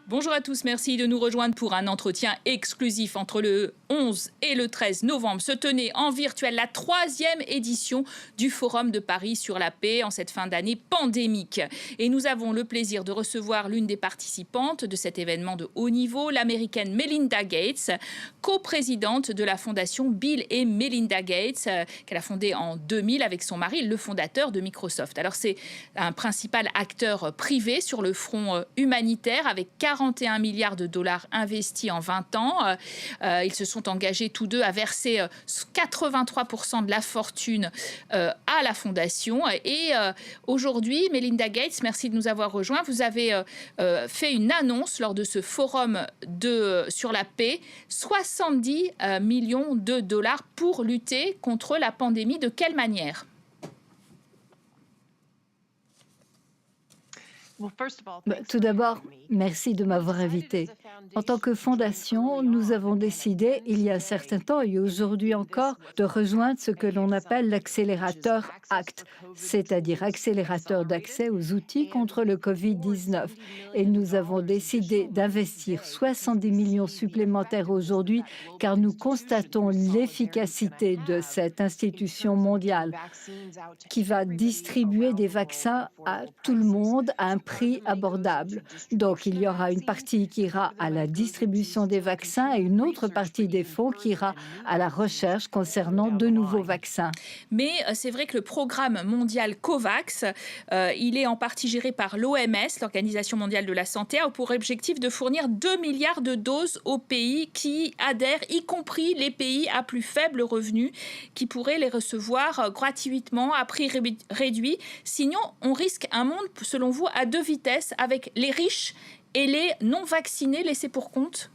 Bonjour à tous, merci de nous rejoindre pour un entretien exclusif. Entre le 11 et le 13 novembre se tenait en virtuel la 3e édition du Forum de Paris sur la paix en cette fin d'année pandémique. Et nous avons le plaisir de recevoir l'une des participantes de cet événement de haut niveau, l'américaine Melinda Gates, coprésidente de la fondation Bill et Melinda Gates, qu'elle a fondée en 2000 avec son mari, le fondateur de Microsoft. Alors c'est un principal acteur privé sur le front humanitaire avec 41 milliards de dollars investis en 20 ans. Ils se sont engagés tous deux à verser 83% de la fortune à la fondation. Et aujourd'hui, Melinda Gates, merci de nous avoir rejoints. Vous avez fait une annonce lors de ce forum sur la paix, 70 millions de dollars pour lutter contre la pandémie. De quelle manière ? Tout d'abord, merci de m'avoir invité. En tant que fondation, nous avons décidé, il y a un certain temps et aujourd'hui encore, de rejoindre ce que l'on appelle l'accélérateur ACT, c'est-à-dire accélérateur d'accès aux outils contre le Covid-19. Et nous avons décidé d'investir 70 millions supplémentaires aujourd'hui, car nous constatons l'efficacité de cette institution mondiale qui va distribuer des vaccins à tout le monde à un prix abordable. Donc, il y aura une partie qui ira à la distribution des vaccins et une autre partie des fonds qui ira à la recherche concernant de nouveaux vaccins. Mais c'est vrai que le programme mondial COVAX, il est en partie géré par l'OMS, l'Organisation mondiale de la santé, a pour objectif de fournir 2 milliards de doses aux pays qui adhèrent, y compris les pays à plus faible revenu, qui pourraient les recevoir gratuitement à prix réduit. Sinon, on risque un monde, selon vous, à deux vitesses, avec les riches et les non-vaccinés laissés pour compte ?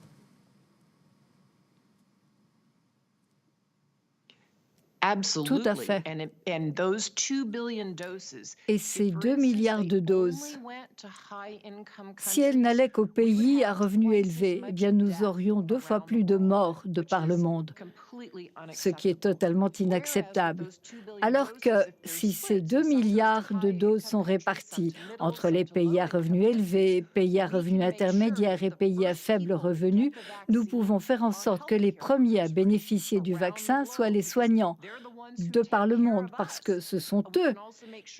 Tout à fait. Et ces 2 milliards de doses, si elles n'allaient qu'aux pays à revenus élevés, eh bien nous aurions 2 fois plus de morts de par le monde, ce qui est totalement inacceptable. Alors que si ces 2 milliards de doses sont réparties entre les pays à revenus élevés, pays à revenus intermédiaires et pays à faible revenu, nous pouvons faire en sorte que les premiers à bénéficier du vaccin soient les soignants de par le monde, parce que ce sont eux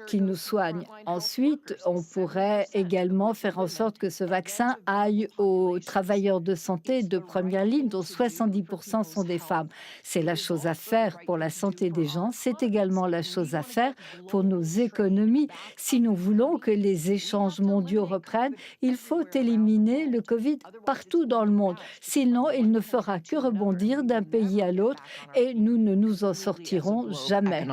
qui nous soignent. Ensuite, on pourrait également faire en sorte que ce vaccin aille aux travailleurs de santé de première ligne, dont 70% sont des femmes. C'est la chose à faire pour la santé des gens, c'est également la chose à faire pour nos économies. Si nous voulons que les échanges mondiaux reprennent, il faut éliminer le Covid partout dans le monde. Sinon, il ne fera que rebondir d'un pays à l'autre et nous ne nous en sortirons jamais.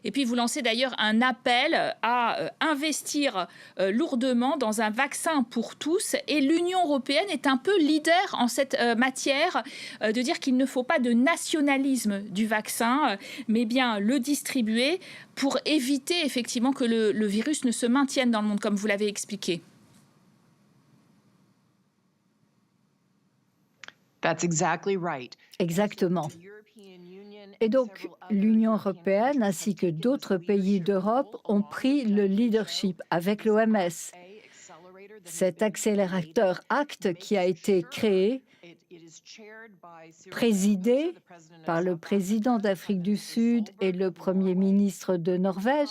Et puis, vous lancez d'ailleurs un appel à investir lourdement dans un vaccin pour tous. Et l'Union européenne est un peu leader en cette matière, de dire qu'il ne faut pas de nationalisme du vaccin, mais bien le distribuer pour éviter effectivement que le virus ne se maintienne dans le monde, comme vous l'avez expliqué. Exactement. Et donc, l'Union européenne ainsi que d'autres pays d'Europe ont pris le leadership avec l'OMS. Cet accélérateur ACT qui a été créé, présidé par le président d'Afrique du Sud et le Premier ministre de Norvège.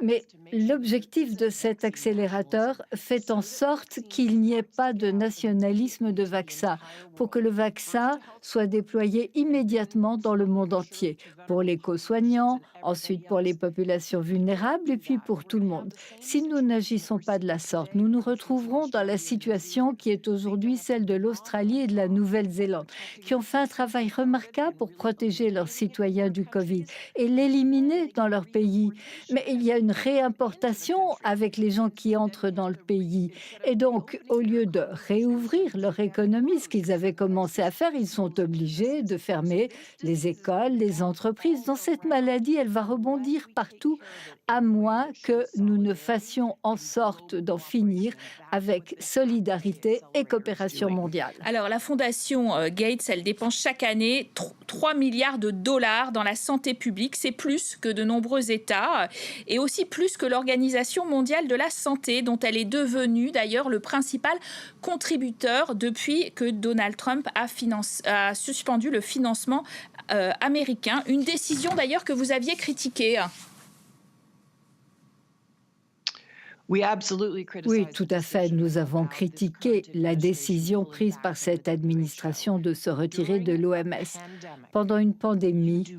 Mais l'objectif de cet accélérateur fait en sorte qu'il n'y ait pas de nationalisme de vaccin, pour que le vaccin soit déployé immédiatement dans le monde entier, pour les co-soignants, ensuite pour les populations vulnérables et puis pour tout le monde. Si nous n'agissons pas de la sorte, nous nous retrouverons dans la situation qui est aujourd'hui celle de l'Australie et de la Nouvelle-Zélande, qui ont fait un travail remarquable pour protéger leurs citoyens du Covid et l'éliminer dans leur pays. Mais il y a une réimportation avec les gens qui entrent dans le pays. Et donc, au lieu de réouvrir leur économie, ce qu'ils avaient commencé à faire, ils sont obligés de fermer les écoles, les entreprises. Dans cette maladie, elle va rebondir partout, à moins que nous ne fassions en sorte d'en finir avec solidarité et coopération mondiale. Alors, la fondation Gates, elle dépense chaque année 3 milliards de dollars dans la santé publique. C'est plus que de nombreux États. Et aussi aussi plus que l'Organisation mondiale de la santé, dont elle est devenue d'ailleurs le principal contributeur depuis que Donald Trump a suspendu le financement américain. Une décision d'ailleurs que vous aviez critiquée. Oui, tout à fait. Nous avons critiqué la décision prise par cette administration de se retirer de l'OMS. Pendant une pandémie,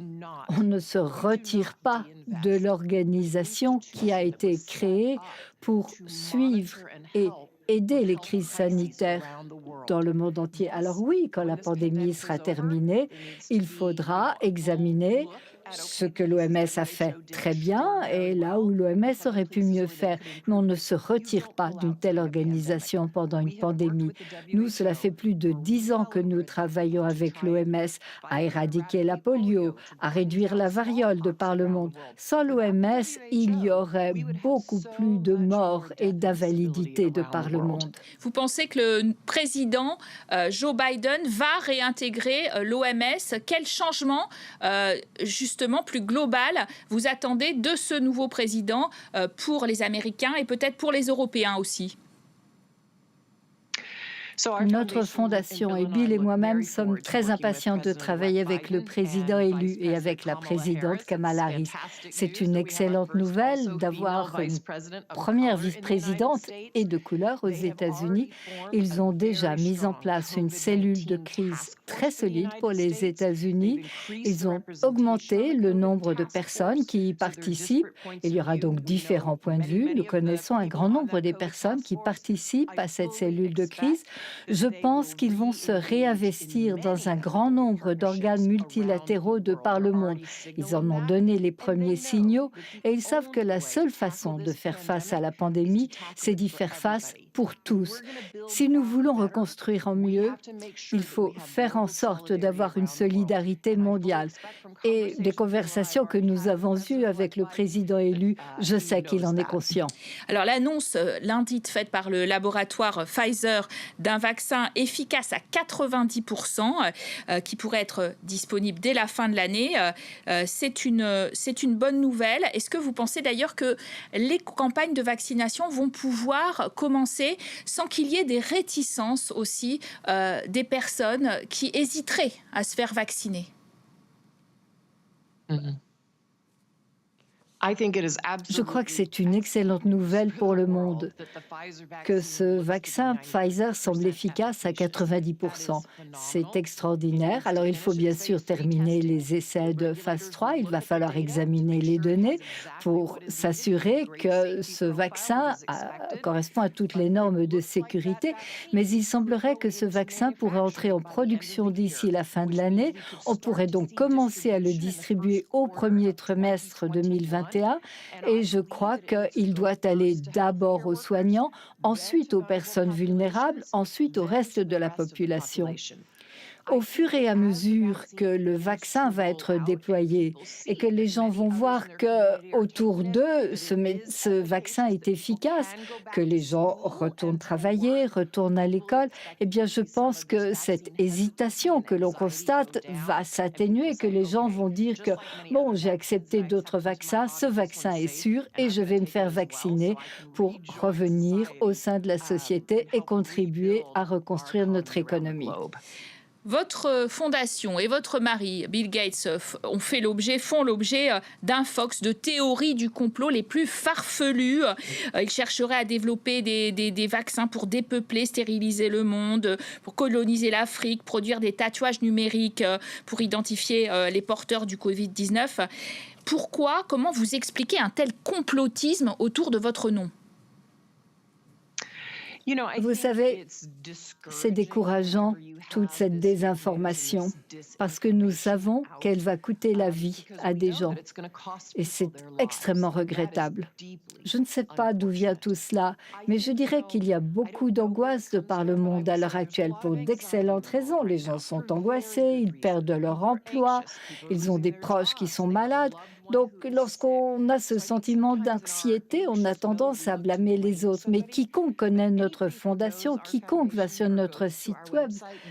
on ne se retire pas de l'organisation qui a été créée pour suivre et aider les crises sanitaires dans le monde entier. Alors oui, quand la pandémie sera terminée, il faudra examiner ce que l'OMS a fait très bien et là où l'OMS aurait pu mieux faire. Mais on ne se retire pas d'une telle organisation pendant une pandémie. Nous, cela fait plus de 10 ans que nous travaillons avec l'OMS à éradiquer la polio, à réduire la variole de par le monde. Sans l'OMS, il y aurait beaucoup plus de morts et d'invalidité de par le monde. Vous pensez que le président Joe Biden va réintégrer l'OMS? Quel changement, justement, plus global vous attendez de ce nouveau président pour les Américains et peut-être pour les Européens aussi? Notre fondation et Bill et moi-même sommes très impatients de travailler avec le président élu et avec la présidente Kamala Harris. C'est une excellente nouvelle d'avoir une première vice-présidente et de couleur aux États-Unis. Ils ont déjà mis en place une cellule de crise très solide pour les États-Unis. Ils ont augmenté le nombre de personnes qui y participent. Il y aura donc différents points de vue. Nous connaissons un grand nombre des personnes qui participent à cette cellule de crise. Je pense qu'ils vont se réinvestir dans un grand nombre d'organes multilatéraux de par le monde. Ils en ont donné les premiers signaux et ils savent que la seule façon de faire face à la pandémie, c'est d'y faire face pour tous. Si nous voulons reconstruire en mieux, il faut faire en sorte d'avoir une solidarité mondiale. Et des conversations que nous avons eues avec le président élu, je sais qu'il en est conscient. Alors l'annonce lundi faite par le laboratoire Pfizer d'un vaccin efficace à 90% qui pourrait être disponible dès la fin de l'année, c'est une bonne nouvelle. Est-ce que vous pensez d'ailleurs que les campagnes de vaccination vont pouvoir commencer sans qu'il y ait des réticences aussi des personnes qui hésiteraient à se faire vacciner? Je crois que c'est une excellente nouvelle pour le monde que ce vaccin Pfizer semble efficace à 90%. C'est extraordinaire. Alors il faut bien sûr terminer les essais de phase 3. Il va falloir examiner les données pour s'assurer que ce vaccin correspond à toutes les normes de sécurité. Mais il semblerait que ce vaccin pourrait entrer en production d'ici la fin de l'année. On pourrait donc commencer à le distribuer au premier trimestre 2021. Et je crois qu'il doit aller d'abord aux soignants, ensuite aux personnes vulnérables, ensuite au reste de la population. Au fur et à mesure que le vaccin va être déployé et que les gens vont voir qu'autour d'eux, ce vaccin est efficace, que les gens retournent travailler, retournent à l'école, eh bien, je pense que cette hésitation que l'on constate va s'atténuer, que les gens vont dire que, bon, j'ai accepté d'autres vaccins, ce vaccin est sûr et je vais me faire vacciner pour revenir au sein de la société et contribuer à reconstruire notre économie. Votre fondation et votre mari, Bill Gates, font l'objet d'infox, de théories du complot les plus farfelues. Ils chercheraient à développer des vaccins pour dépeupler, stériliser le monde, pour coloniser l'Afrique, produire des tatouages numériques pour identifier les porteurs du Covid-19. Pourquoi, comment vous expliquez un tel complotisme autour de votre nom? Vous savez, c'est décourageant, toute cette désinformation, parce que nous savons qu'elle va coûter la vie à des gens. Et c'est extrêmement regrettable. Je ne sais pas d'où vient tout cela, mais je dirais qu'il y a beaucoup d'angoisse de par le monde à l'heure actuelle pour d'excellentes raisons. Les gens sont angoissés, ils perdent leur emploi, ils ont des proches qui sont malades. Donc, lorsqu'on a ce sentiment d'anxiété, on a tendance à blâmer les autres. Mais quiconque connaît notre fondation, quiconque va sur notre site web,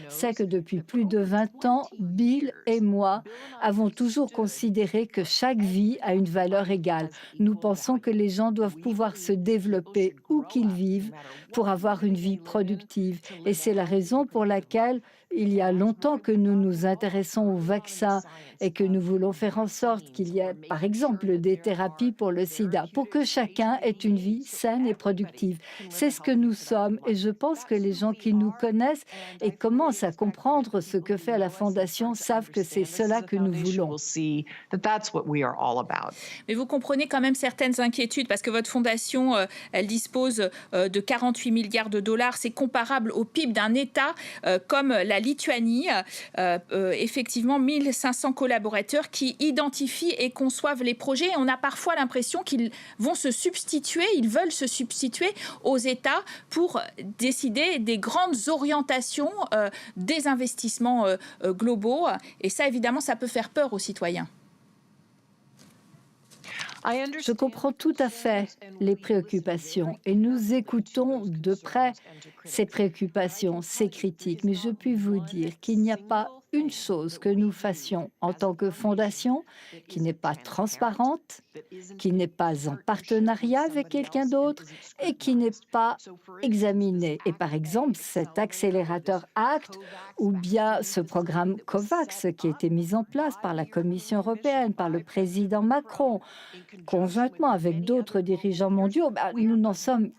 sait que depuis plus de 20 ans, Bill et moi avons toujours considéré que chaque vie a une valeur égale. Nous pensons que les gens doivent pouvoir se développer où qu'ils vivent pour avoir une vie productive. Et c'est la raison pour laquelle il y a longtemps que nous nous intéressons aux vaccins et que nous voulons faire en sorte qu'il y ait, par exemple, des thérapies pour le sida, pour que chacun ait une vie saine et productive. C'est ce que nous sommes et je pense que les gens qui nous connaissent et commencent à comprendre ce que fait la Fondation savent que c'est cela que nous voulons. Mais vous comprenez quand même certaines inquiétudes parce que votre fondation, elle dispose de 48 milliards de dollars. C'est comparable au PIB d'un État comme la Lituanie. Effectivement, 1500 collaborateurs qui identifient et conçoivent les projets. Et on a parfois l'impression qu'ils vont se substituer, ils veulent se substituer aux États pour décider des grandes orientations des investissements globaux. Et ça, évidemment, ça peut faire peur aux citoyens. Je comprends tout à fait les préoccupations et nous écoutons de près ces préoccupations, ces critiques. Mais je puis vous dire qu'il n'y a pas une chose que nous fassions en tant que fondation qui n'est pas transparente, qui n'est pas en partenariat avec quelqu'un d'autre et qui n'est pas examinée. Et par exemple, cet accélérateur ACT ou bien ce programme COVAX qui a été mis en place par la Commission européenne, par le président Macron, conjointement avec d'autres dirigeants mondiaux, nous n'en sommes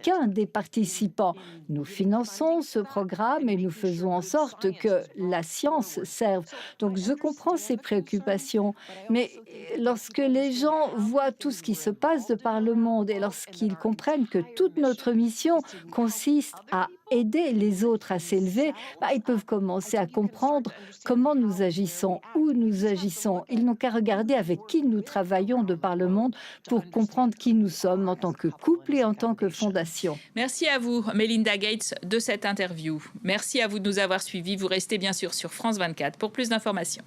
qu'un des participants. Nous finançons ce programme et nous faisons en sorte que la science serve. Donc je comprends ces préoccupations, mais lorsque les gens voient tout ce qui se passe de par le monde et lorsqu'ils comprennent que toute notre mission consiste à aider les autres à s'élever, ils peuvent commencer à comprendre comment nous agissons, où nous agissons. Ils n'ont qu'à regarder avec qui nous travaillons de par le monde pour comprendre qui nous sommes en tant que couple et en tant que fondation. Merci à vous, Melinda Gates, de cette interview. Merci à vous de nous avoir suivis. Vous restez bien sûr sur France 24 pour plus d'informations.